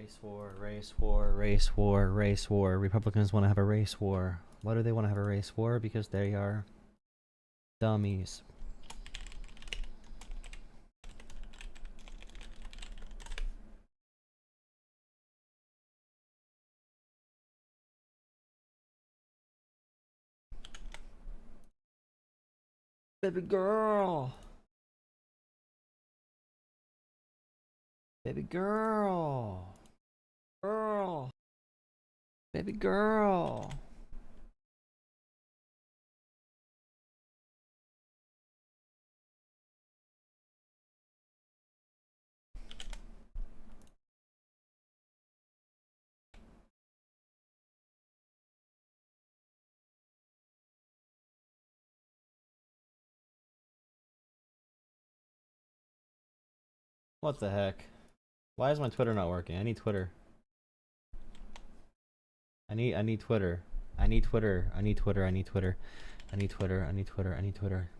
Race war, race war, race war, race war. Republicans want to have a race war. Why do they want to have a race war? Because they are dummies. Baby girl. Baby girl. Girl. Baby girl. What the heck? Why is my Twitter not working? I need Twitter. I need Twitter. I need Twitter. I need Twitter. I need Twitter. I need Twitter. I need Twitter. I need Twitter.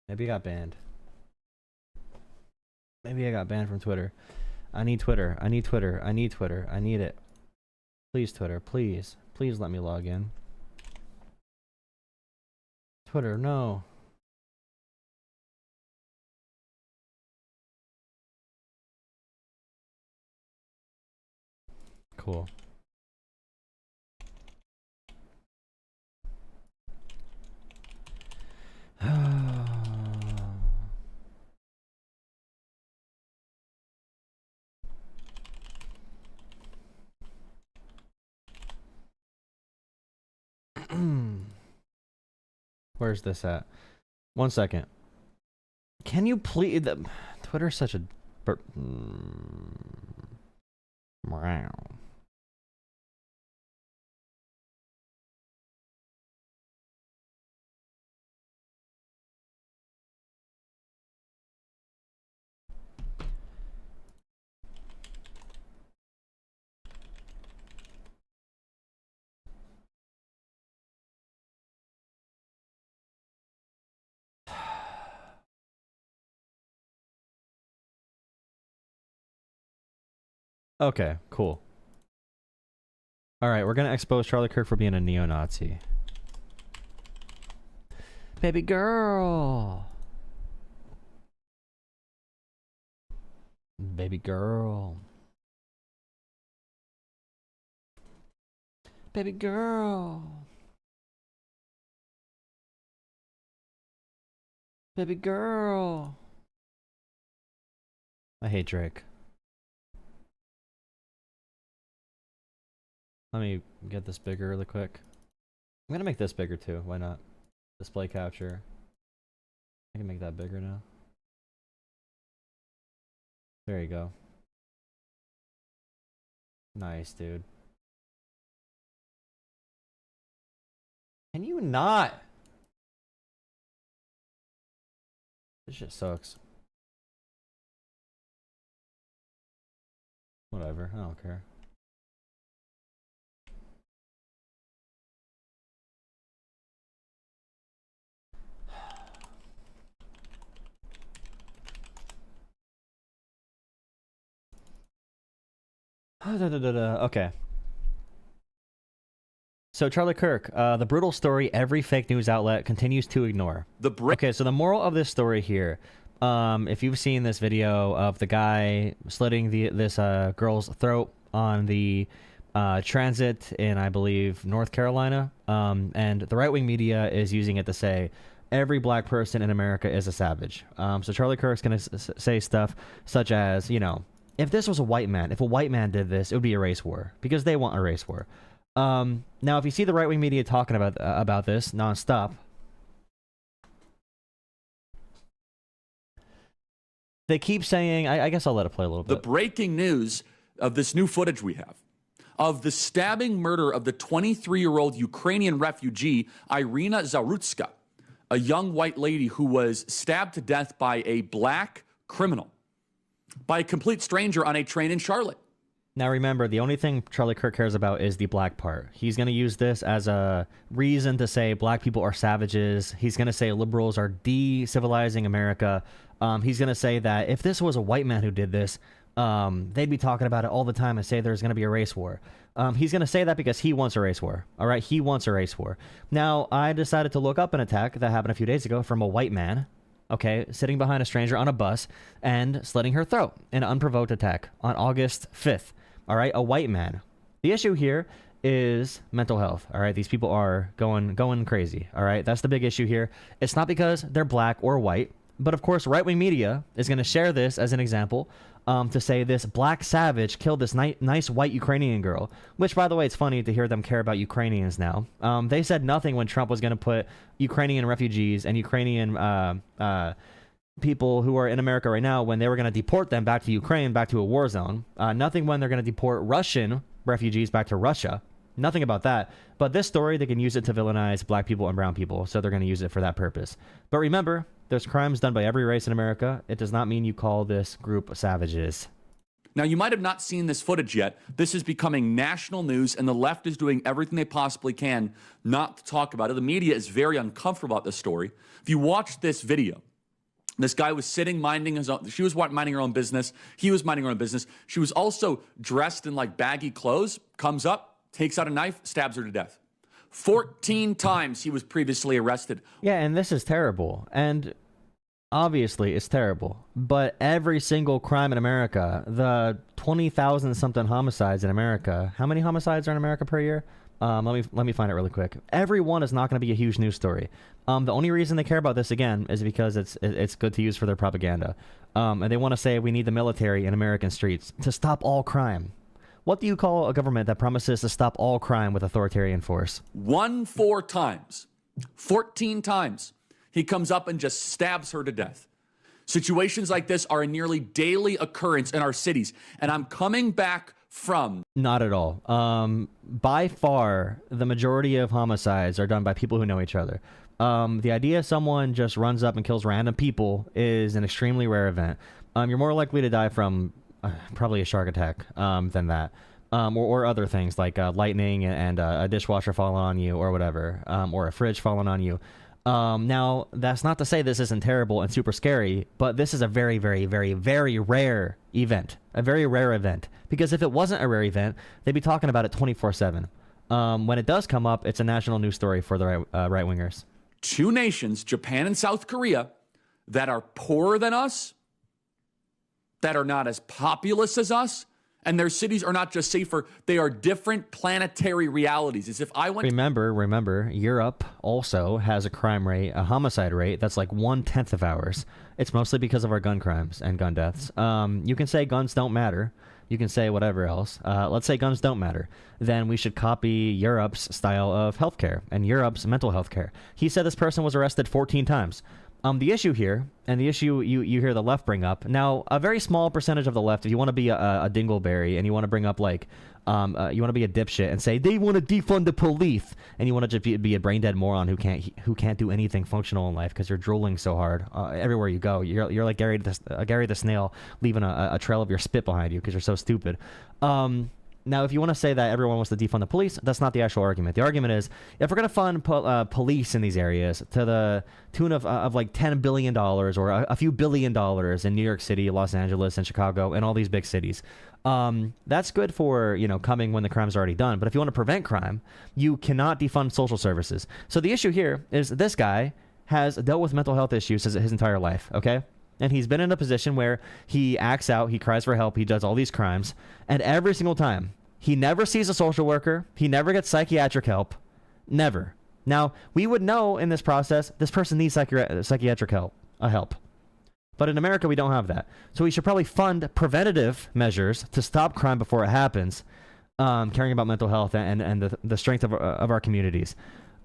Maybe I got banned. Maybe I got banned from Twitter. I need Twitter. I need Twitter. I need Twitter. I need it. Please, Twitter. Please. Please let me log in. Twitter, no. Cool. Where's this at? 1 second. Can you please... Twitter's such a... Wow. Okay, cool. Alright, we're gonna expose Charlie Kirk for being a neo-Nazi. Baby girl! Baby girl. Baby girl. Baby girl. I hate Drake. Let me get this bigger really quick. I'm gonna make this bigger too. Why not? Display capture. I can make that bigger now. There you go. Nice, dude. Can you not? This shit sucks. Whatever, I don't care. Okay. So Charlie Kirk, the brutal story every fake news outlet continues to ignore. Okay, so the moral of this story here, if you've seen this video of the guy slitting this girl's throat on the transit in, I believe, North Carolina, and the right-wing media is using it to say every black person in America is a savage. So Charlie Kirk's gonna say stuff such as, you know, if this was a white man, if a white man did this, it would be a race war, because they want a race war. Now, if you see the right-wing media talking about this nonstop, they keep saying, I guess I'll let it play a little bit. The breaking news of this new footage we have of the stabbing murder of the 23-year-old Ukrainian refugee, Irina Zarutska, a young white lady who was stabbed to death by a black criminal, by a complete stranger on a train in Charlotte. Now remember, the only thing Charlie Kirk cares about is the black part. He's going to use this as a reason to say black people are savages. He's going to say liberals are de-civilizing America. He's going to say that if this was a white man who did this, they'd be talking about it all the time and say there's going to be a race war. He's going to say that because he wants a race war. All right, he wants a race war. Now, I decided to look up an attack that happened a few days ago from a white man, okay, sitting behind a stranger on a bus and slitting her throat. An unprovoked attack on August 5th. All right, a white man. The issue here is mental health. All right, these people are going crazy. All right, that's the big issue here. It's not because they're black or white, but of course, right-wing media is going to share this as an example to say this black savage killed this nice white Ukrainian girl, which, by the way, it's funny to hear them care about Ukrainians now. They said nothing when Trump was going to put Ukrainian refugees and Ukrainian people who are in America right now, when they were going to deport them back to Ukraine, back to a war zone. Nothing when they're going to deport Russian refugees back to Russia. Nothing about that. But this story, they can use it to villainize black people and brown people, so they're going to use it for that purpose. But remember, there's crimes done by every race in America. It does not mean you call this group savages. Now, you might have not seen this footage yet. This is becoming national news, and the left is doing everything they possibly can not to talk about it. The media is very uncomfortable about this story. If you watch this video, this guy was sitting, minding his own. She was minding her own business. He was minding her own business. She was also dressed in like baggy clothes, comes up, takes out a knife, stabs her to death. 14 times he was previously arrested. Yeah, and this is terrible. And obviously it's terrible. But every single crime in America, the 20,000 something homicides in America, how many homicides are in America per year? Let me find it really quick. Every one is not going to be a huge news story. The only reason they care about this, again, is because it's good to use for their propaganda. And they want to say we need the military in American streets to stop all crime. What do you call a government that promises to stop all crime with authoritarian force? 4 times. 14 times. He comes up and just stabs her to death. Situations like this are a nearly daily occurrence in our cities. And I'm coming back from... Not at all. By far, the majority of homicides are done by people who know each other. The idea someone just runs up and kills random people is an extremely rare event. You're more likely to die from probably a shark attack than that. Or other things like lightning and a dishwasher falling on you or whatever, or a fridge falling on you. Now, that's not to say this isn't terrible and super scary, but this is a very, very, very, very rare event. A very rare event. Because if it wasn't a rare event, they'd be talking about it 24/7. When it does come up, it's a national news story for the right-wingers. 2 nations, Japan and South Korea, that are poorer than us, that are not as populous as us, and their cities are not just safer, they are different planetary realities. As if I went... Remember, Europe also has a crime rate, a homicide rate, that's like 1/10 of ours. It's mostly because of our gun crimes and gun deaths. You can say guns don't matter. You can say whatever else. Let's say guns don't matter. Then we should copy Europe's style of healthcare and Europe's mental health care. He said this person was arrested 14 times. The issue here, and the issue you hear the left bring up, now, a very small percentage of the left, if you want to be a dingleberry and you want to bring up, like, you want to be a dipshit and say, they want to defund the police, and you want to just be a brain-dead moron who can't do anything functional in life because you're drooling so hard everywhere you go. You're like Gary the Snail leaving a trail of your spit behind you because you're so stupid. Now, if you want to say that everyone wants to defund the police, that's not the actual argument. The argument is, if we're going to fund police in these areas to the tune of like $10 billion or a few $1 billion in New York City, Los Angeles, and Chicago, and all these big cities, that's good for, coming when the crime's already done. But if you want to prevent crime, you cannot defund social services. So the issue here is this guy has dealt with mental health issues his entire life, okay? And he's been in a position where he acts out, he cries for help, he does all these crimes, and every single time, he never sees a social worker, he never gets psychiatric help, never. Now, we would know in this process, this person needs psychiatric help. But in America, we don't have that. So we should probably fund preventative measures to stop crime before it happens, caring about mental health and the strength of our communities.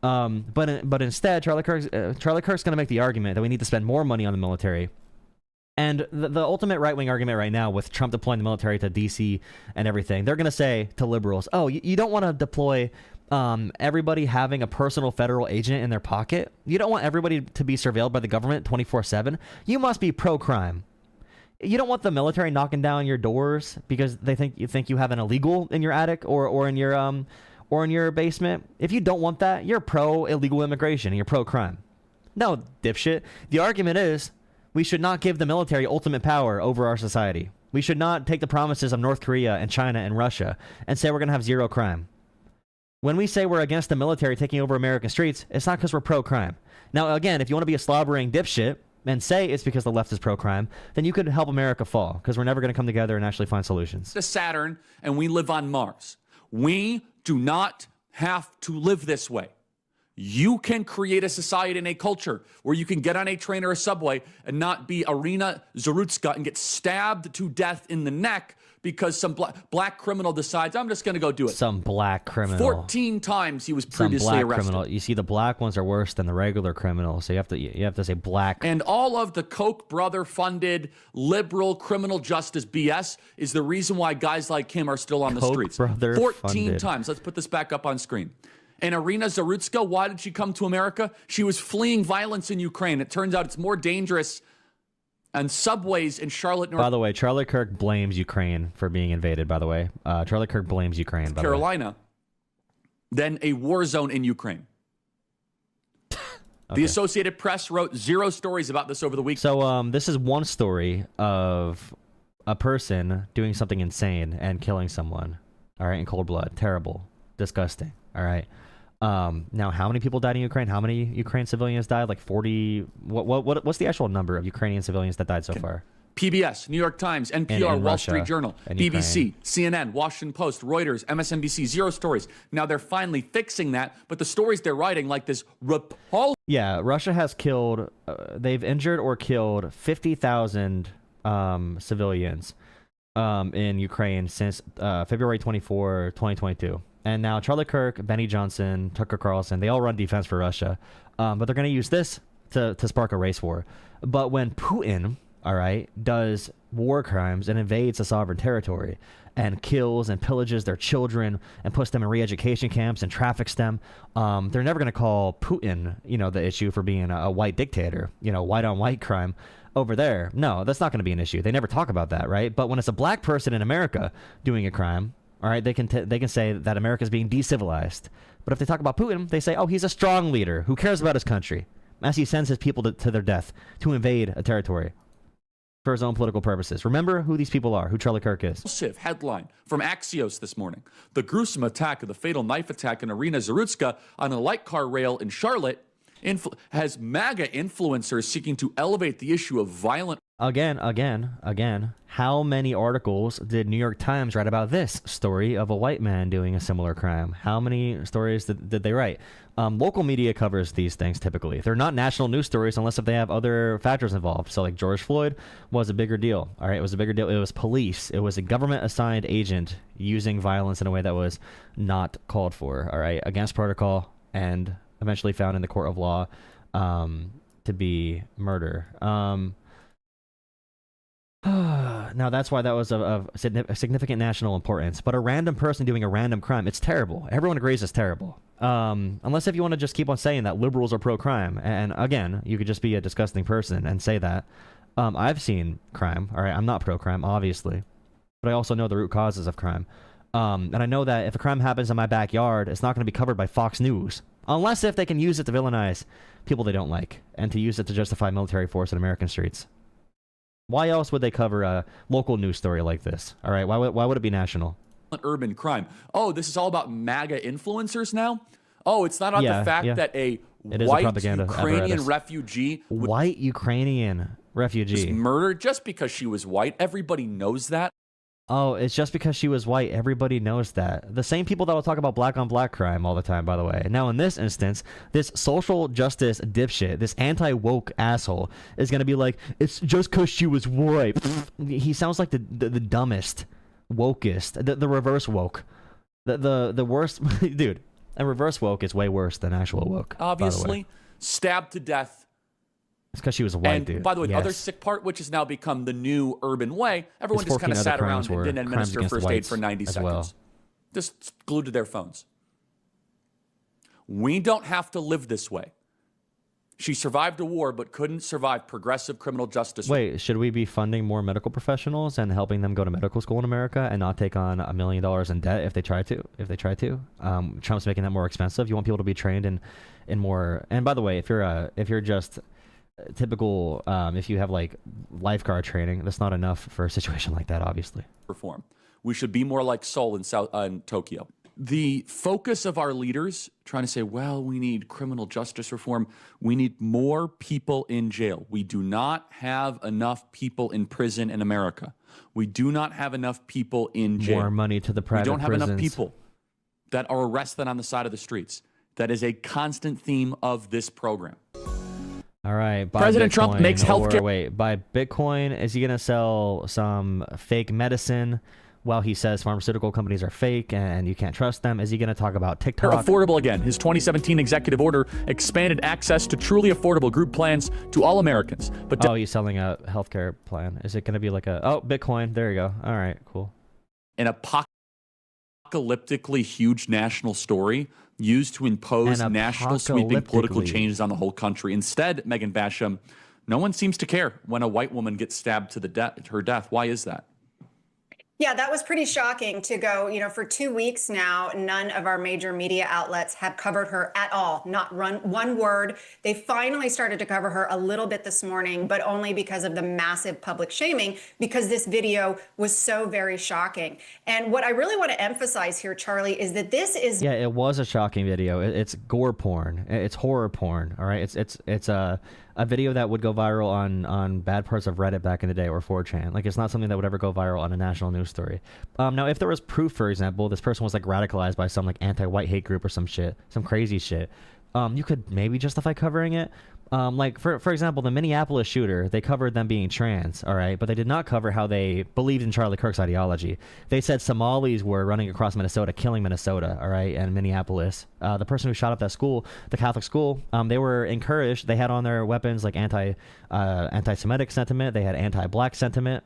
But instead, Charlie Kirk's going to make the argument that we need to spend more money on the military. And the ultimate right-wing argument right now with Trump deploying the military to D.C. and everything, they're going to say to liberals, oh, you don't want to deploy everybody having a personal federal agent in their pocket. You don't want everybody to be surveilled by the government 24/7. You must be pro-crime. You don't want the military knocking down your doors because they think you have an illegal in your attic or in your basement. If you don't want that, you're pro-illegal immigration and you're pro-crime. No, dipshit. The argument is, we should not give the military ultimate power over our society. We should not take the promises of North Korea and China and Russia and say we're going to have zero crime. When we say we're against the military taking over American streets, it's not because we're pro-crime. Now, again, if you want to be a slobbering dipshit and say it's because the left is pro-crime, then you could help America fall, because we're never going to come together and actually find solutions. To Saturn, and we live on Mars. We do not have to live this way. You can create a society and a culture where you can get on a train or a subway and not be Irina Zarutska and get stabbed to death in the neck because some black criminal decides, I'm just going to go do it. Some black criminal. 14 times he was previously arrested. Criminal. You see, the black ones are worse than the regular criminals, so you have to say black. And all of the Koch brother-funded liberal criminal justice BS is the reason why guys like him are still on the streets. 14 times. Let's put this back up on screen. And Irina Zarutska, why did she come to America? She was fleeing violence in Ukraine. It turns out it's more dangerous on subways in Charlotte, North By the way, Charlie Kirk blames Ukraine for being invaded, by the way. Charlie Kirk blames Ukraine, by Carolina, than a war zone in Ukraine. Okay. The Associated Press wrote 0 stories about this over the week. So this is one story of a person doing something insane and killing someone, all right, in cold blood. Terrible. Disgusting, all right? Now, how many people died in Ukraine? How many Ukrainian civilians died? Like 40? What's the actual number of Ukrainian civilians that died so far? PBS, New York Times, NPR, Wall Street Journal, BBC, CNN, Washington Post, Reuters, MSNBC, 0 stories. Now they're finally fixing that, but the stories they're writing, like this repulsive. Yeah, Russia has killed, they've injured or killed 50,000 civilians in Ukraine since February 24, 2022. And now Charlie Kirk, Benny Johnson, Tucker Carlson, they all run defense for Russia. But they're going to use this to spark a race war. But when Putin, all right, does war crimes and invades a sovereign territory and kills and pillages their children and puts them in re-education camps and traffics them, they're never going to call Putin, the issue for being a white dictator, white-on-white crime over there. No, that's not going to be an issue. They never talk about that, right? But when it's a black person in America doing a crime, all right, they can say that America is being decivilized. But if they talk about Putin, they say, oh, he's a strong leader who cares about his country, as he sends his people to their death to invade a territory for his own political purposes. Remember who these people are, who Charlie Kirk is. Headline from Axios this morning. The gruesome attack of the fatal knife attack in Irina Zarutska on a light car rail in Charlotte has MAGA influencers seeking to elevate the issue of violent... Again, how many articles did New York Times write about this story of a white man doing a similar crime? How many stories did they write? Local media covers these things typically. They're not national news stories unless if they have other factors involved. So like George Floyd was a bigger deal. All right, it was a bigger deal. It was police. It was a government-assigned agent using violence in a way that was not called for, all right, against protocol, and eventually found in the court of law to be murder. Now, that's why that was of significant national importance. But a random person doing a random crime, it's terrible. Everyone agrees it's terrible. Unless if you want to just keep on saying that liberals are pro-crime. And again, you could just be a disgusting person and say that. I've seen crime. All right, I'm not pro-crime, obviously. But I also know the root causes of crime. And I know that if a crime happens in my backyard, it's not going to be covered by Fox News. Unless if they can use it to villainize people they don't like. And to use it to justify military force in American streets. Why else would they cover a local news story like this? All right, why would it be national? Urban crime. Oh, this is all about MAGA influencers now? Oh, it's not on the fact that a white Ukrainian refugee... White Ukrainian refugee. ...was murdered just because she was white. Everybody knows that. Oh, it's just because she was white. Everybody knows that. The same people that will talk about black-on-black crime all the time, by the way. Now, in this instance, this social justice dipshit, this anti-woke asshole, is going to be like, it's just because she was white. He sounds like the dumbest, wokest, the reverse woke. The worst... Dude, and reverse woke is way worse than actual woke. Obviously, stabbed to death. It's because she was a white dude. And by the way, the other sick part, which has now become the new urban way, everyone just kind of sat around and didn't administer first aid for 90 seconds. Just glued to their phones. We don't have to live this way. She survived a war, but couldn't survive progressive criminal justice. Wait, should we be funding more medical professionals and helping them go to medical school in America and not take on $1 million in debt if they try to? Trump's making that more expensive. You want people to be trained in more. And by the way, if you're just typical, if you have like lifeguard training, that's not enough for a situation like that, obviously. Reform. We should be more like Seoul in Tokyo. The focus of our leaders trying to say, well, we need criminal justice reform. We need more people in jail. We do not have enough people in prison in America. We do not have enough people in jail. More money to the private prisons. We don't have enough people that are arrested on the side of the streets. That is a constant theme of this program. All right. President Trump makes healthcare. Wait, buy Bitcoin. Is he going to sell some fake medicine while he says pharmaceutical companies are fake and you can't trust them? Is he going to talk about TikTok? Affordable again. His 2017 executive order expanded access to truly affordable group plans to all Americans. But oh, he's selling a healthcare plan. Is it going to be like Bitcoin? There you go. All right, cool. An apocalyptically huge national story used to impose national sweeping political changes on the whole country. Instead, Megan Basham, no one seems to care when a white woman gets stabbed to her death. Why is that? Yeah, that was pretty shocking to go, for 2 weeks now, none of our major media outlets have covered her at all, not one word. They finally started to cover her a little bit this morning, but only because of the massive public shaming, because this video was so very shocking. And what I really want to emphasize here, Charlie, is that this is... Yeah, it was a shocking video. It's gore porn. It's horror porn, all right? It's a video that would go viral on bad parts of Reddit back in the day, or 4chan. Like, it's not something that would ever go viral on a national news story. Now, if there was proof, for example, this person was like radicalized by some like anti-white hate group or some shit, some crazy shit, you could maybe justify covering it. Like, for example, the Minneapolis shooter, they covered them being trans, all right? But they did not cover how they believed in Charlie Kirk's ideology. They said Somalis were running across Minnesota, killing Minnesota, all right, and Minneapolis. The person who shot up that school, the Catholic school, they were encouraged. They had on their weapons, like, anti-Semitic sentiment. They had anti-black sentiment.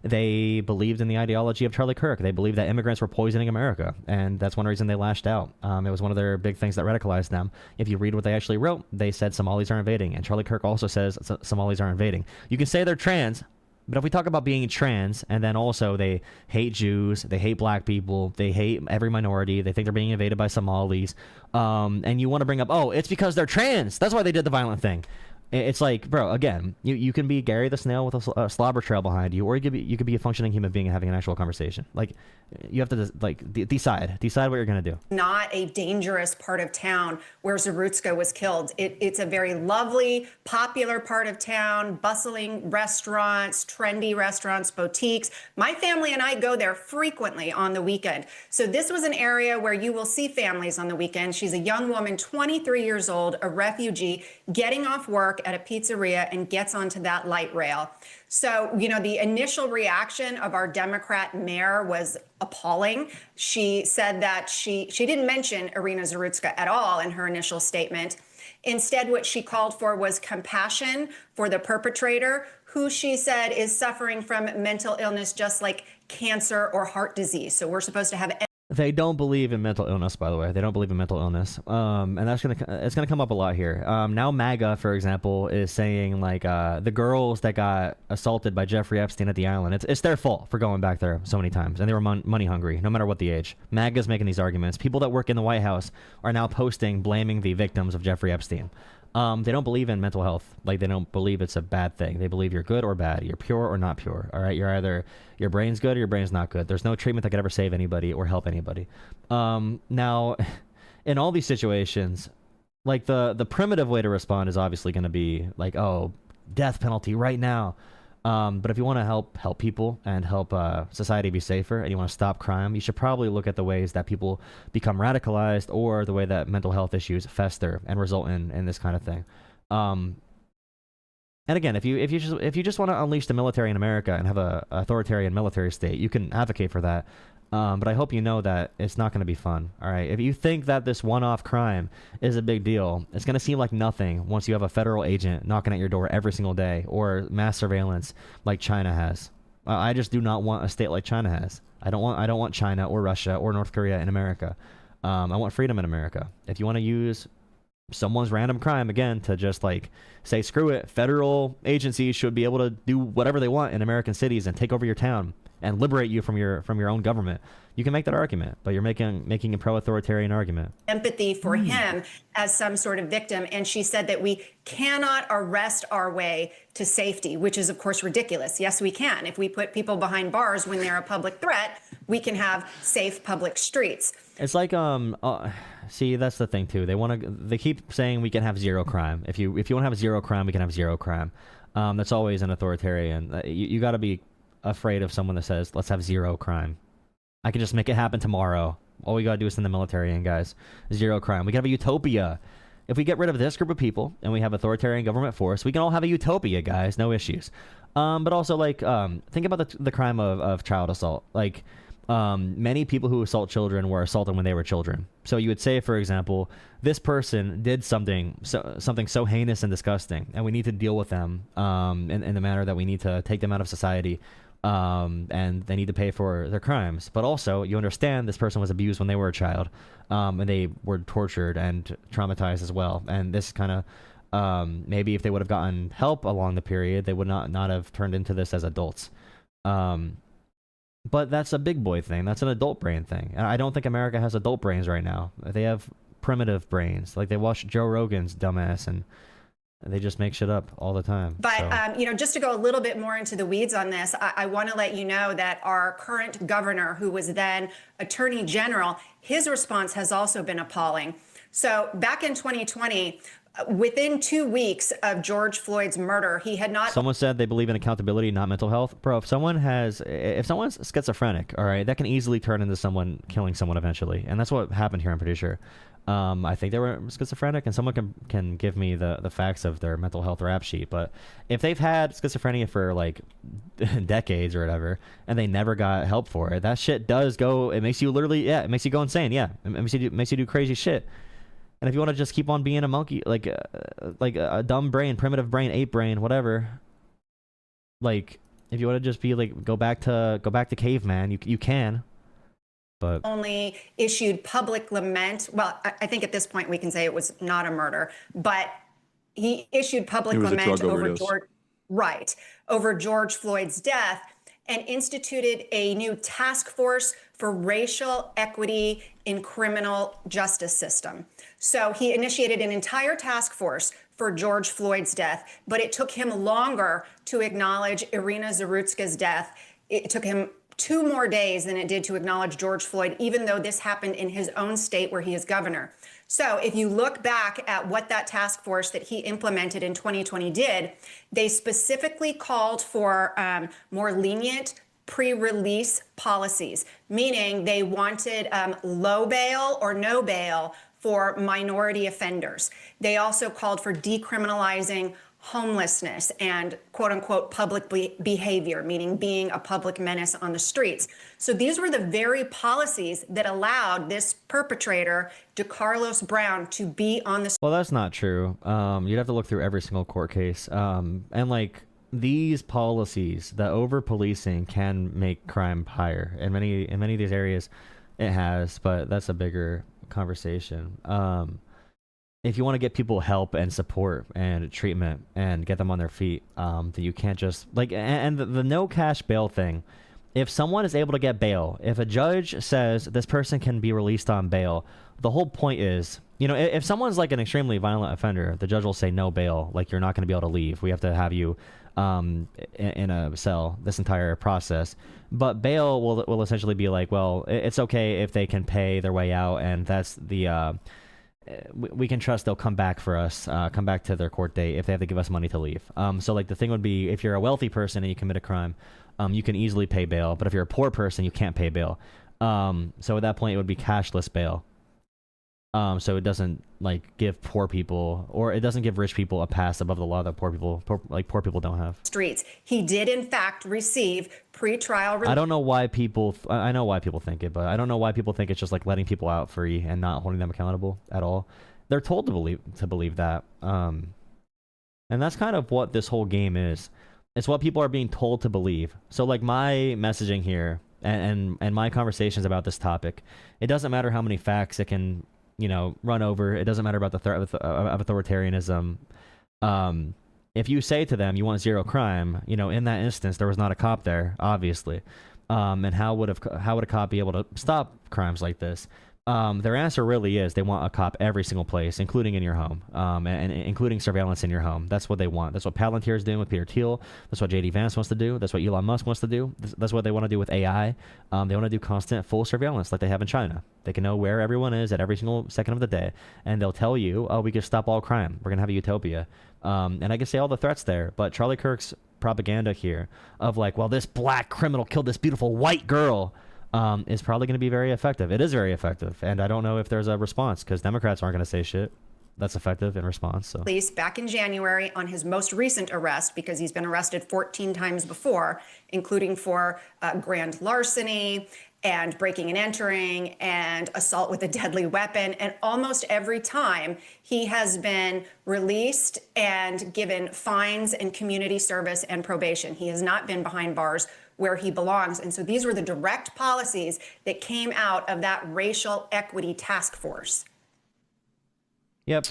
They believed in the ideology of Charlie Kirk. They believed that immigrants were poisoning America, and that's one reason they lashed out. It was one of their big things that radicalized them. If you read what they actually wrote, they said Somalis are invading, and Charlie Kirk also says Somalis are invading. You can say they're trans, but if we talk about being trans, and then also they hate Jews, they hate black people, they hate every minority, they think they're being invaded by Somalis, and you want to bring up, oh, it's because they're trans, that's why they did the violent thing. It's like, bro, again, you can be Gary the Snail with a slobber trail behind you, or you could be a functioning human being and having an actual conversation. Like, you have to decide what you're going to do. Not a dangerous part of town where Zarutska was killed. It's a very lovely, popular part of town, bustling restaurants, trendy restaurants, boutiques. My family and I go there frequently on the weekend. So this was an area where you will see families on the weekend. She's a young woman, 23 years old, a refugee, getting off work at a pizzeria and gets onto that light rail. So, the initial reaction of our Democrat mayor was appalling. She said that she didn't mention Irina Zarutska at all in her initial statement. Instead, what she called for was compassion for the perpetrator, who she said is suffering from mental illness, just like cancer or heart disease. So we're supposed to have... They don't believe in mental illness, by the way. They don't believe in mental illness. And it's gonna come up a lot here. Now MAGA, for example, is saying like the girls that got assaulted by Jeffrey Epstein at the island, it's their fault for going back there so many times, and they were money hungry, no matter what the age. MAGA's making these arguments. People that work in the White House are now posting blaming the victims of Jeffrey Epstein. They don't believe in mental health. Like, they don't believe it's a bad thing. They believe you're good or bad. You're pure or not pure. All right. You're either your brain's good or your brain's not good. There's no treatment that could ever save anybody or help anybody. Now, in all these situations, like the primitive way to respond is obviously going to be like, oh, death penalty right now. But if you want to help people and help society be safer, and you want to stop crime, you should probably look at the ways that people become radicalized, or the way that mental health issues fester and result in this kind of thing. And again, if you just want to unleash the military in America and have a authoritarian military state, you can advocate for that. But I hope you know that it's not going to be fun. All right. If you think that this one-off crime is a big deal, it's going to seem like nothing once you have a federal agent knocking at your door every single day, or mass surveillance like China has. I just do not want a state like China has. I don't want China or Russia or North Korea in America. I want freedom in America. If you want to use someone's random crime, again, to just like say screw it, federal agencies should be able to do whatever they want in American cities and take over your town and liberate you from your own government. You can make that argument, but you're making a pro-authoritarian argument. Empathy for him as some sort of victim. And she said that we cannot arrest our way to safety, which is, of course, ridiculous. Yes, we can. If we put people behind bars when they're a public threat, we can have safe public streets. It's like, see, that's the thing, too. They keep saying we can have zero crime. If you want to have zero crime, we can have zero crime. That's always an authoritarian. You got to be afraid of someone that says, let's have zero crime. I can just make it happen tomorrow. All we gotta do is send the military in, guys. Zero crime. We can have a utopia. If we get rid of this group of people and we have authoritarian government force, we can all have a utopia, guys. No issues. But also, like, think about the crime of child assault. Like, many people who assault children were assaulted when they were children. So you would say, for example, this person did something so heinous and disgusting, and we need to deal with them in the manner that we need to take them out of society. And they need to pay for their crimes. But also, you understand this person was abused when they were a child, and they were tortured and traumatized as well. And this kind of, maybe if they would have gotten help along the period, they would not have turned into this as adults. But that's a big boy thing. That's an adult brain thing. And I don't think America has adult brains right now. They have primitive brains. Like, they watch Joe Rogan's dumbass and they just make shit up all the time. But, just to go a little bit more into the weeds on this, I want to let you know that our current governor, who was then Attorney General, his response has also been appalling. So back in 2020, within 2 weeks of George Floyd's murder, he had not... Someone said they believe in accountability, not mental health. Bro, if someone's schizophrenic, all right, that can easily turn into someone killing someone eventually. And that's what happened here, I'm pretty sure. I think they were schizophrenic, and someone can give me the facts of their mental health rap sheet. But if they've had schizophrenia for like decades or whatever, and they never got help for it, that shit does go. It makes you literally, it makes you go insane. Yeah, it makes you do crazy shit. And if you want to just keep on being a monkey, like a dumb brain, primitive brain, ape brain, whatever, like if you want to just be like go back to caveman, you can. But only issued public lament. Well, I think at this point we can say it was not a murder, but he issued public lament over George Floyd's death, and instituted a new task force for racial equity in criminal justice system. So he initiated an entire task force for George Floyd's death, but it took him longer to acknowledge Irina Zarutska's death. It took him 2 more days than it did to acknowledge George Floyd, even though this happened in his own state where he is governor. So if you look back at what that task force that he implemented in 2020 did, they specifically called for more lenient pre-release policies, meaning they wanted low bail or no bail for minority offenders. They also called for decriminalizing homelessness and quote unquote public behavior, meaning being a public menace on the streets. So these were the very policies that allowed this perpetrator, DeCarlos Brown, to be on the... Well, that's not true. You'd have to look through every single court case. And like these policies, the over-policing can make crime higher. In many of these areas it has, but that's a bigger conversation. If you want to get people help and support and treatment and get them on their feet, that you can't just like, and the no cash bail thing. If someone is able to get bail, if a judge says this person can be released on bail, the whole point is, if someone's like an extremely violent offender, the judge will say no bail, like you're not going to be able to leave. We have to have you in a cell this entire process. But bail will essentially be like, well, it's okay if they can pay their way out, and that's the we can trust they'll come back for us, come back to their court date if they have to give us money to leave. So like the thing would be, if you're a wealthy person and you commit a crime, you can easily pay bail. But if you're a poor person, you can't pay bail. So at that point, it would be cashless bail. So it doesn't like give poor people, or it doesn't give rich people a pass above the law that poor people don't have. Streets. He did in fact receive pre-trial release. I don't know why people. I know why people think it, but I don't know why people think it's just like letting people out free and not holding them accountable at all. They're told to believe that, and that's kind of what this whole game is. It's what people are being told to believe. So like my messaging here and my conversations about this topic, it doesn't matter how many facts it can you know, run over. It doesn't matter about the threat of authoritarianism. If you say to them you want zero crime, you know, in that instance there was not a cop there, obviously. And how would a cop be able to stop crimes like this? Their answer really is they want a cop every single place, including in your home, and including surveillance in your home. That's what they want. That's what Palantir is doing with Peter Thiel. That's what JD Vance wants to do. That's what Elon Musk wants to do. That's what they want to do with AI. They want to do constant full surveillance like they have in China. They can know where everyone is at every single second of the day, and they'll tell you, oh, we can stop all crime. We're going to have a utopia. And I can say all the threats there, but Charlie Kirk's propaganda here of like, well, this black criminal killed this beautiful white girl, is probably going to be very effective. It is very effective, and I don't know if there's a response because Democrats aren't going to say shit that's effective in response. So, police back in January on his most recent arrest, because he's been arrested 14 times before, including for grand larceny and breaking and entering and assault with a deadly weapon. And almost every time he has been released and given fines and community service and probation. He has not been behind bars where he belongs. And so these were the direct policies that came out of that racial equity task force. Yep.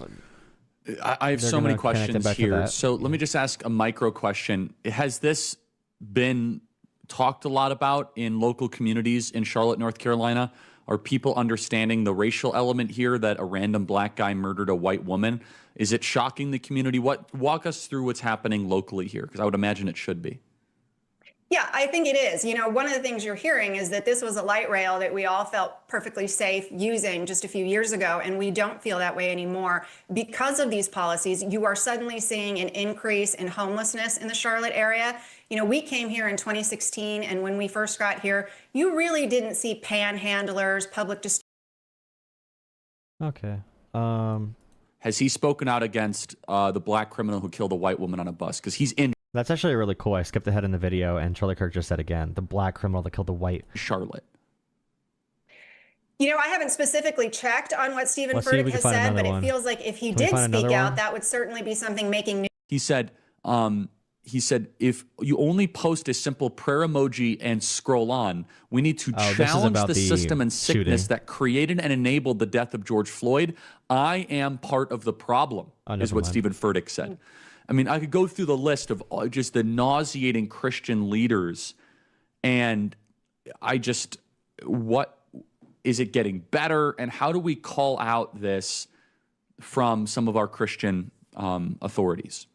I have so many questions here. So let me just ask a micro question. Has this been talked a lot about in local communities in Charlotte, North Carolina? Are people understanding the racial element here, that a random black guy murdered a white woman? Is it shocking the community? Walk us through what's happening locally here, because I would imagine it should be. Yeah, I think it is. You know, one of the things you're hearing is that this was a light rail that we all felt perfectly safe using just a few years ago, and we don't feel that way anymore. Because of these policies, you are suddenly seeing an increase in homelessness in the Charlotte area. You know, we came here in 2016, and when we first got here, you really didn't see panhandlers, public disturbance. Okay. Has he spoken out against the black criminal who killed a white woman on a bus? Because he's in That's actually really cool. I skipped ahead in the video, and Charlie Kirk just said again, the black criminal that killed the white. Charlotte. You know, I haven't specifically checked on what Stephen Furtick has said, but it feels like if he did speak out, that would certainly be something making news. He said, if you only post a simple prayer emoji and scroll on, we need to challenge the system and sickness that created and enabled the death of George Floyd. I am part of the problem, is what Stephen Furtick said. I mean, I could go through the list of just the nauseating Christian leaders, and what is it getting better, and how do we call out this from some of our Christian authorities?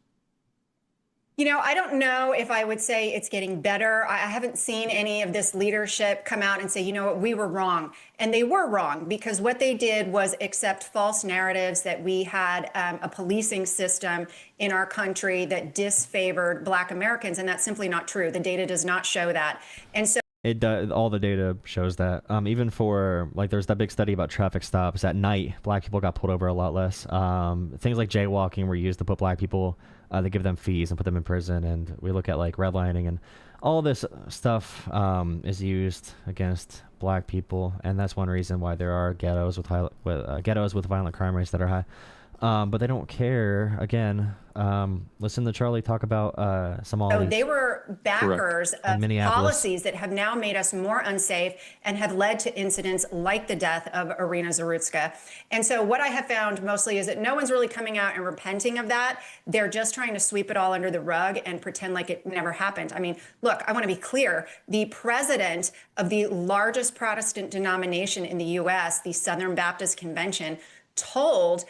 You know, I don't know if I would say it's getting better. I haven't seen any of this leadership come out and say, you know what, we were wrong. And they were wrong, because what they did was accept false narratives that we had a policing system in our country that disfavored Black Americans. And that's simply not true. The data does not show that. And so it does. All the data shows that. Even for, like, there's that big study about traffic stops at night. Black people got pulled over a lot less. Things like jaywalking were used to put black people, they give them fees and put them in prison. And we look at like redlining, and all this stuff is used against black people. And that's one reason why there are ghettos with violent crime rates that are high. But they don't care. Again, listen to Charlie talk about Somalis. So they were backers of policies that have now made us more unsafe and have led to incidents like the death of Irina Zarutska. And so what I have found mostly is that no one's really coming out and repenting of that. They're just trying to sweep it all under the rug and pretend like it never happened. I mean, look, I want to be clear. The president of the largest Protestant denomination in the U.S., the Southern Baptist Convention, told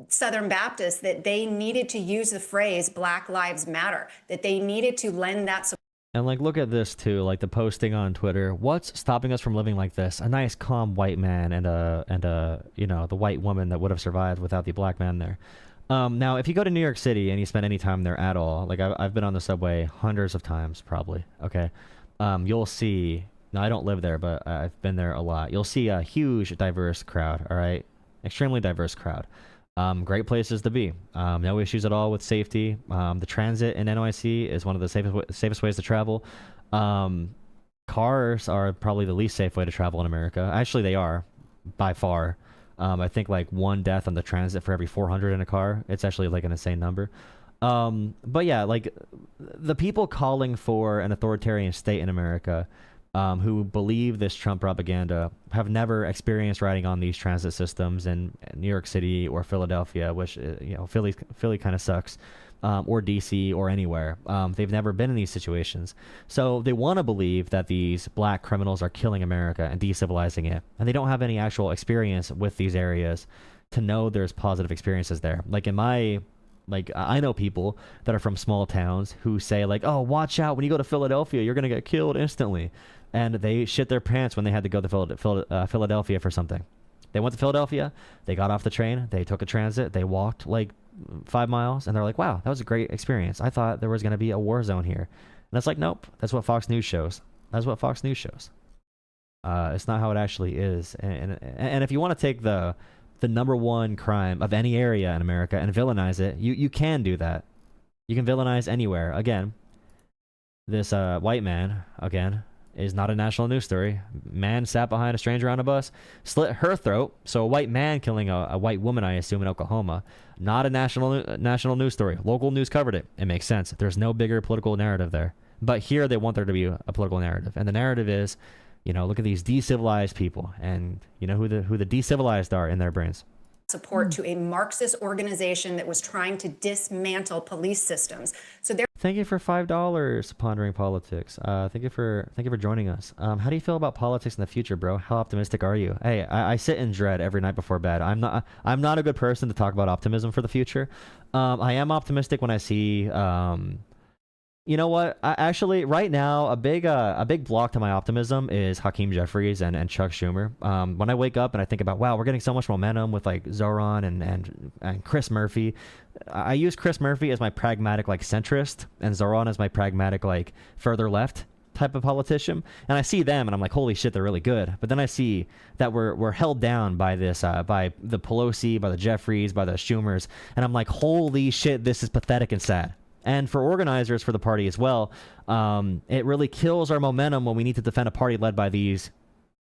Southern Baptists that they needed to use the phrase Black Lives Matter, that they needed to lend that support. And like, look at this too, like the posting on Twitter. What's stopping us from living like this? A nice, calm white man and you know, the white woman that would have survived without the black man there. Now, if you go to New York City and you spend any time there at all, like I've been on the subway hundreds of times, probably. Okay, you'll see. Now, I don't live there, but I've been there a lot. You'll see a huge, diverse crowd. All right. Extremely diverse crowd. Great places to be. No issues at all with safety. The transit in NYC is one of the safest ways to travel. Cars are probably the least safe way to travel in America. Actually, they are, by far. I think like one death on the transit for every 400 in a car. It's actually like an insane number. But yeah, like the people calling for an authoritarian state in America, who believe this Trump propaganda have never experienced riding on these transit systems in New York City or Philadelphia, which, you know, Philly kind of sucks, or DC or anywhere. They've never been in these situations. So they want to believe that these black criminals are killing America and decivilizing it. And they don't have any actual experience with these areas to know there's positive experiences there. Like I know people that are from small towns who say like, oh, watch out when you go to Philadelphia, you're going to get killed instantly. And they shit their pants when they had to go to Philadelphia for something. They went to Philadelphia, they got off the train, they took a transit, they walked like 5 miles, and they're like, wow, that was a great experience. I thought there was going to be a war zone here. And it's like, nope, that's what Fox News shows. That's what Fox News shows. It's not how it actually is. And if you want to take the number one crime of any area in America and villainize it, you can do that. You can villainize anywhere. Again, this white man, again, is not a national news story. Man sat behind a stranger on a bus, slit her throat. So a white man killing a white woman, I assume, in Oklahoma. Not a national news story. Local news covered it. It makes sense. There's no bigger political narrative there. But here they want there to be a political narrative. And the narrative is, you know, look at these decivilized people, and you know who the decivilized are in their brains. Support to a Marxist organization that was trying to dismantle police systems. So there. Thank you for $5, Pondering Politics. Thank you for joining us. How do you feel about politics in the future, bro? How optimistic are you? Hey, I sit in dread every night before bed. I'm not a good person to talk about optimism for the future. I am optimistic when I see. You know what? Actually, right now, a big block to my optimism is Hakeem Jeffries and Chuck Schumer. When I wake up and I think about, wow, we're getting so much momentum with like Zoran and Chris Murphy. I use Chris Murphy as my pragmatic like centrist, and Zoran as my pragmatic like further left type of politician. And I see them, and I'm like, holy shit, they're really good. But then I see that we're held down by this, by the Pelosi, by the Jeffries, by the Schumers, and I'm like, holy shit, this is pathetic and sad. And for organizers for the party as well, it really kills our momentum when we need to defend a party led by these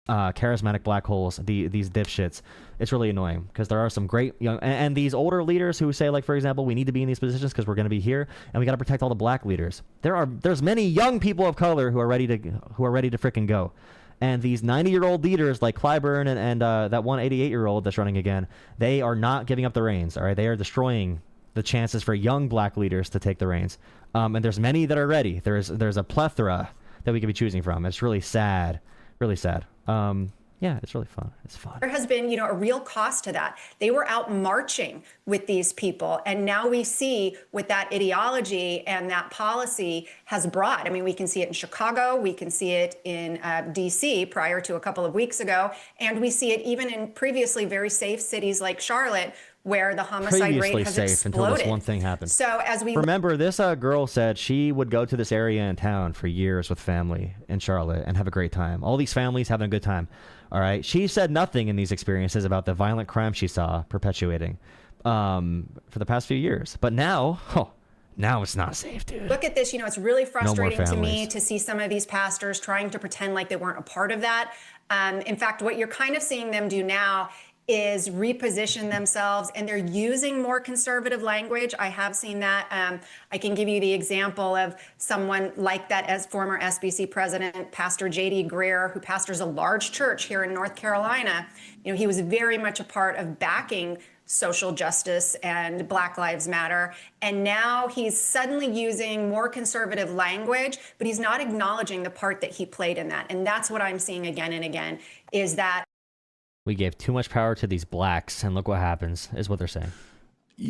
charismatic black holes, these dipshits. It's really annoying because there are some great young and these older leaders who say, like, for example, we need to be in these positions because we're going to be here, and we got to protect all the black leaders. There's many young people of color who are ready to freaking go. And these 90-year-old leaders like Clyburn and that one 88-year-old that's running again, they are not giving up the reins. All right, they are destroying the chances for young black leaders to take the reins. And there's many that are ready. There's a plethora that we could be choosing from. It's really sad. Really sad. Yeah, it's really fun. It's fun. There has been, a real cost to that. They were out marching with these people. And now we see what that ideology and that policy has brought. I mean, we can see it in Chicago. We can see it in DC prior to a couple of weeks ago. And we see it even in previously very safe cities like Charlotte, where the homicide rate has exploded. Until this one thing happened. So as we remember, this girl said she would go to this area in town for years with family in Charlotte and have a great time. All these families having a good time. All right. She said nothing in these experiences about the violent crime she saw perpetuating for the past few years. But now, now it's not safe, dude. Look at this. It's really frustrating to me to see some of these pastors trying to pretend like they weren't a part of that. In fact, what you're kind of seeing them do now is reposition themselves, and they're using more conservative language. I have seen that. I can give you the example of someone like that as former SBC president, Pastor J.D. Greer, who pastors a large church here in North Carolina. He was very much a part of backing social justice and Black Lives Matter. And now he's suddenly using more conservative language, but he's not acknowledging the part that he played in that. And that's what I'm seeing again and again, is that we gave too much power to these blacks, and look what happens, is what they're saying.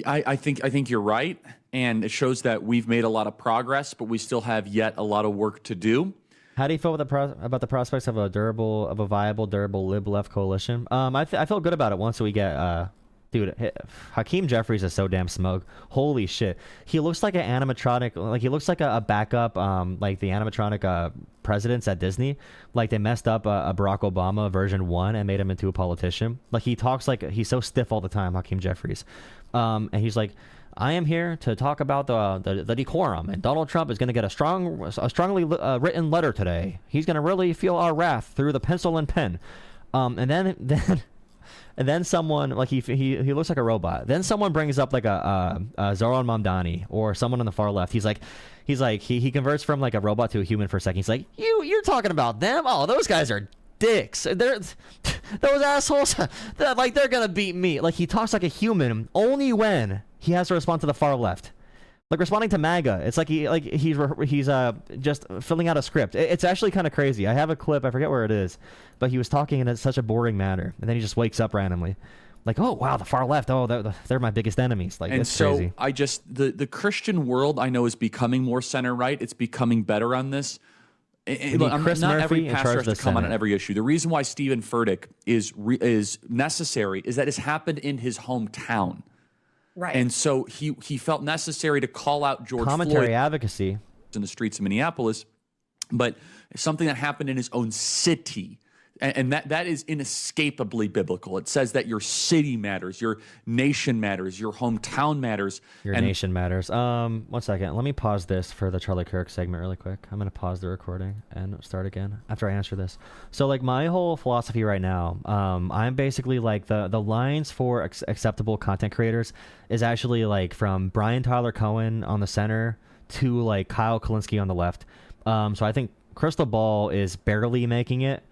I think you're right, and it shows that we've made a lot of progress, but we still have yet a lot of work to do. How do you feel about the prospects of a viable, durable lib-left coalition? I feel good about it once we get... Dude, Hakeem Jeffries is so damn smug. Holy shit. He looks like an animatronic, like he looks like a backup, like the animatronic presidents at Disney. Like they messed up a Barack Obama version 1 and made him into a politician. Like he talks like, he's so stiff all the time, Hakeem Jeffries. And he's like, I am here to talk about the decorum, and Donald Trump is going to get a strongly written letter today. He's going to really feel our wrath through the pencil and pen. And then And then someone like he looks like a robot. Then someone brings up like a Zoran Mamdani or someone on the far left. He converts from like a robot to a human for a second. He's like, you're talking about them? Oh, those guys are dicks. They're those assholes. They're gonna beat me. Like, he talks like a human only when he has to respond to the far left. Like responding to MAGA. It's like he's just filling out a script. It's actually kind of crazy. I have a clip. I forget where it is, but he was talking in such a boring manner, and then he just wakes up randomly, like, oh wow, the far left. Oh, they're my biggest enemies. Like, it's crazy. I just the Christian world I know is becoming more center right. It's becoming better on this. Look, not every pastor has to come on every issue. The reason why Stephen Furtick is necessary is that it's happened in his hometown. Right. And so he felt necessary to call out George Commentary Floyd advocacy in the streets of Minneapolis, but something that happened in his own city. And that is inescapably biblical. It says that your city matters, your nation matters, your hometown matters. Your nation matters. 1 second. Let me pause this for the Charlie Kirk segment really quick. I'm going to pause the recording and start again after I answer this. So, like, my whole philosophy right now, I'm basically like the lines for acceptable content creators is actually like from Brian Tyler Cohen on the center to like Kyle Kalinske on the left. So I think Crystal Ball is barely making it.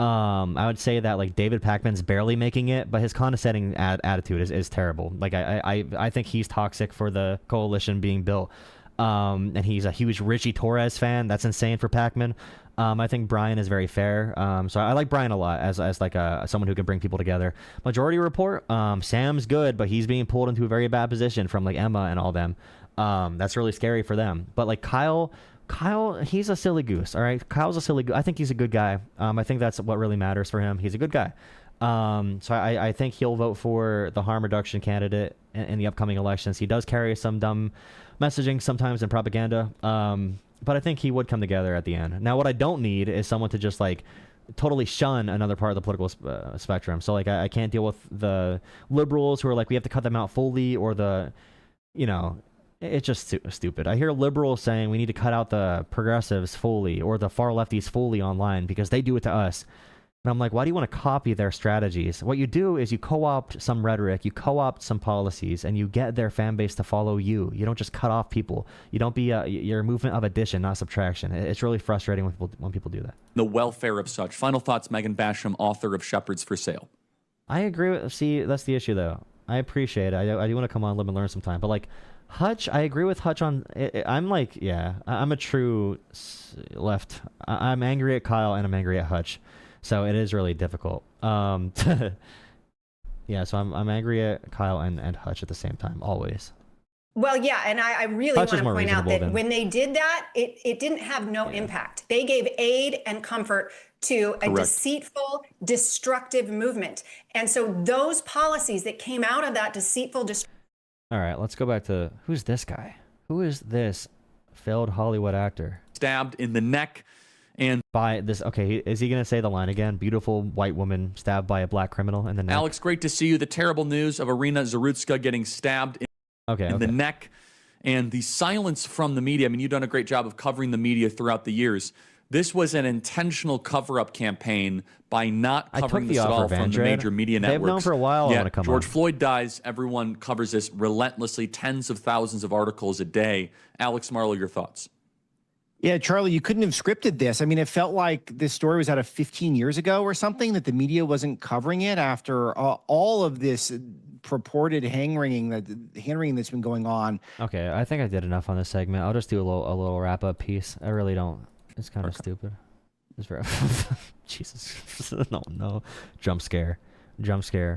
I would say that like David Pakman's barely making it, but his condescending attitude is terrible. Like I think he's toxic for the coalition being built. And he's a huge Richie Torres fan. That's insane for Pakman. I think Brian is very fair. So I like Brian a lot as like someone who can bring people together. Majority Report, Sam's good, but he's being pulled into a very bad position from like Emma and all them. That's really scary for them. But like Kyle, he's a silly goose, all right? Kyle's a silly goose. I think he's a good guy. I think that's what really matters for him. He's a good guy. So I think he'll vote for the harm reduction candidate in the upcoming elections. He does carry some dumb messaging sometimes and propaganda, but I think he would come together at the end. Now, what I don't need is someone to just, like, totally shun another part of the political spectrum. So, like, I can't deal with the liberals who are like, we have to cut them out fully, or the, you know... It's just stupid. I hear liberals saying we need to cut out the progressives fully or the far lefties fully online because they do it to us. And I'm like, why do you want to copy their strategies? What you do is you co-opt some rhetoric, you co-opt some policies, and you get their fan base to follow you. You don't just cut off people. You don't be you're a movement of addition, not subtraction. It's really frustrating when people do that. The welfare of such. Final thoughts, Megan Basham, author of Shepherds for Sale. I agree with, see, that's the issue though. I appreciate it. I do want to come on, live and learn sometime, but like, Hutch, I agree with Hutch on... I'm like, yeah, I'm a true left. I'm angry at Kyle and I'm angry at Hutch. So it is really difficult. Yeah, so I'm angry at Kyle and Hutch at the same time, always. Well, yeah, and I really want to point out that when they did that, it didn't have no impact. They gave aid and comfort to a deceitful, destructive movement. And so those policies that came out of that deceitful... All right, let's go back to, who's this guy? Who is this failed Hollywood actor? Stabbed in the neck and... By this, okay, is he going to say the line again? Beautiful white woman stabbed by a black criminal in the neck. Alex, great to see you. The terrible news of Irina Zarutska getting stabbed in the neck, and the silence from the media. I mean, you've done a great job of covering the media throughout the years. This was an intentional cover-up campaign by not covering this at all from the major media networks. They've known for a while. Yeah, George Floyd dies. Everyone covers this relentlessly, tens of thousands of articles a day. Alex Marlow, your thoughts? Yeah, Charlie, you couldn't have scripted this. I mean, it felt like this story was out of 15 years ago or something, that the media wasn't covering it after all of this purported hand-wringing that's been going on. Okay, I think I did enough on this segment. I'll just do a little wrap-up piece. I really don't. It's kind of stupid. It's very Jesus. No. Jump scare.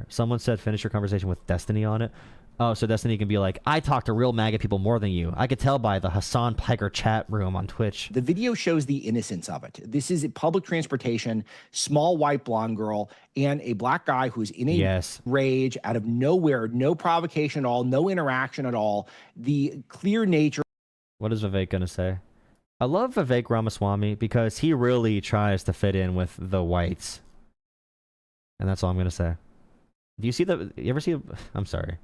Someone said finish your conversation with Destiny on it. Oh, so Destiny can be like, I talk to real MAGA people more than you. I could tell by the Hassan Piker chat room on Twitch. The video shows the innocence of it. This is public transportation, small white blonde girl, and a black guy who's in a rage out of nowhere, no provocation at all, no interaction at all. The clear nature. What is Vivek going to say? I love Vivek Ramaswamy because he really tries to fit in with the whites. And that's all I'm going to say. Do you see you ever see, I'm sorry.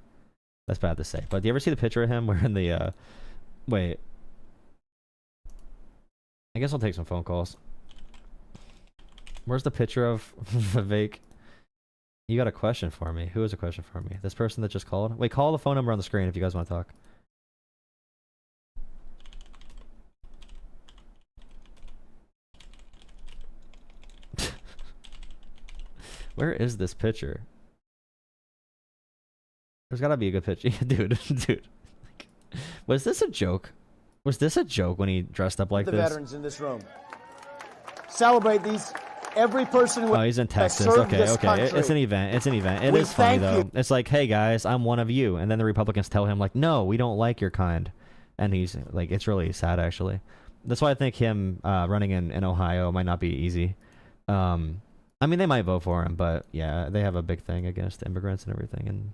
That's bad to say. But do you ever see the picture of him wearing the, wait. I guess I'll take some phone calls. Where's the picture of Vivek? You got a question for me? Who has a question for me? This person that just called? Wait, call the phone number on the screen if you guys want to talk. Where is this picture? There's gotta be a good picture. Dude. Was this a joke? Was this a joke when he dressed up like this? The veterans in this room. Celebrate these. Every person who he's in Texas. Okay. It's an event. It is funny though. It's like, hey guys, I'm one of you, and then the Republicans tell him like, no, we don't like your kind, and he's like, it's really sad actually. That's why I think him running in Ohio might not be easy. I mean, they might vote for him, but yeah, they have a big thing against immigrants and everything, and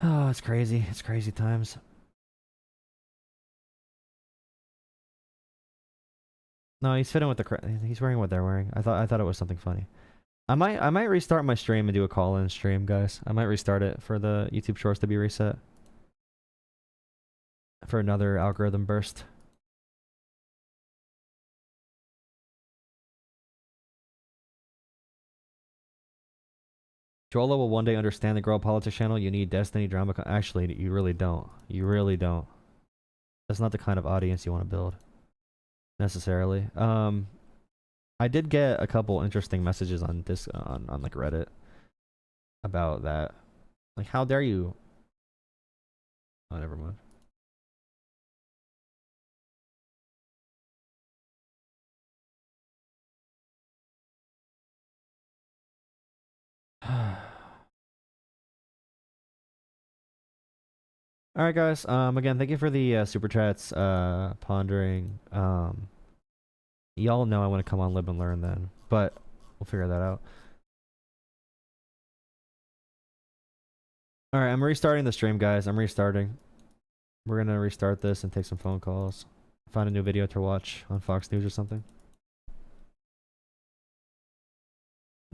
oh, it's crazy. It's crazy times. No, he's fitting with he's wearing what they're wearing. I thought it was something funny. I might restart my stream and do a call-in stream, guys. I might restart it for the YouTube Shorts to be reset for another algorithm burst. Jola will one day understand the Girl Politics channel. You need Destiny drama. Actually, you really don't. You really don't. That's not the kind of audience you want to build. Necessarily. I did get a couple interesting messages on this on like Reddit about that. Like, how dare you? Oh, never mind. All right, guys. Again, thank you for the super chats. Pondering. Y'all know I want to come on Live and Learn then, but we'll figure that out. All right, I'm restarting the stream, guys. I'm restarting. We're gonna restart this and take some phone calls. Find a new video to watch on Fox News or something.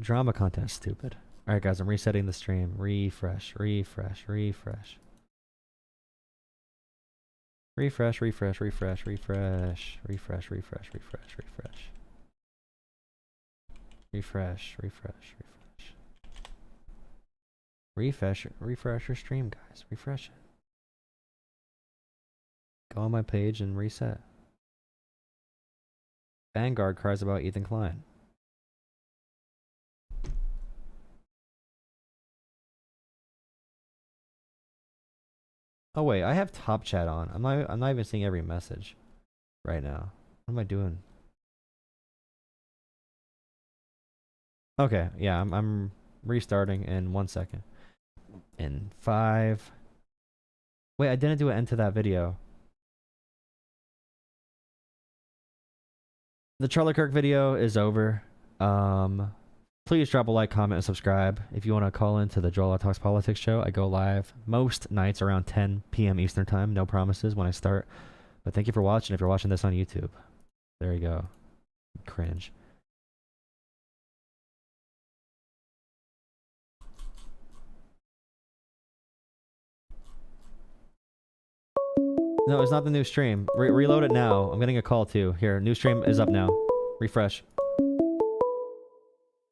Drama content, stupid. All right, guys. I'm resetting the stream. Refresh. Refresh. Refresh. Refresh, refresh, refresh, refresh, refresh, refresh, refresh, refresh. Refresh, refresh, refresh. Refresh your stream, guys. Refresh it. Go on my page and reset. Vanguard cries about Ethan Klein. Oh wait, I have top chat on. I'm not even seeing every message right now. What am I doing? Okay, yeah, I'm restarting in 1 second. In 5. Wait, I didn't do an end to that video. The Charlie Kirk video is over. Please drop a like, comment, and subscribe. If you want to call into the Joel Talks Politics show, I go live most nights around 10 p.m. Eastern time. No promises when I start. But thank you for watching if you're watching this on YouTube. There you go. Cringe. No, it's not the new stream. Reload it now. I'm getting a call too. Here, new stream is up now. Refresh.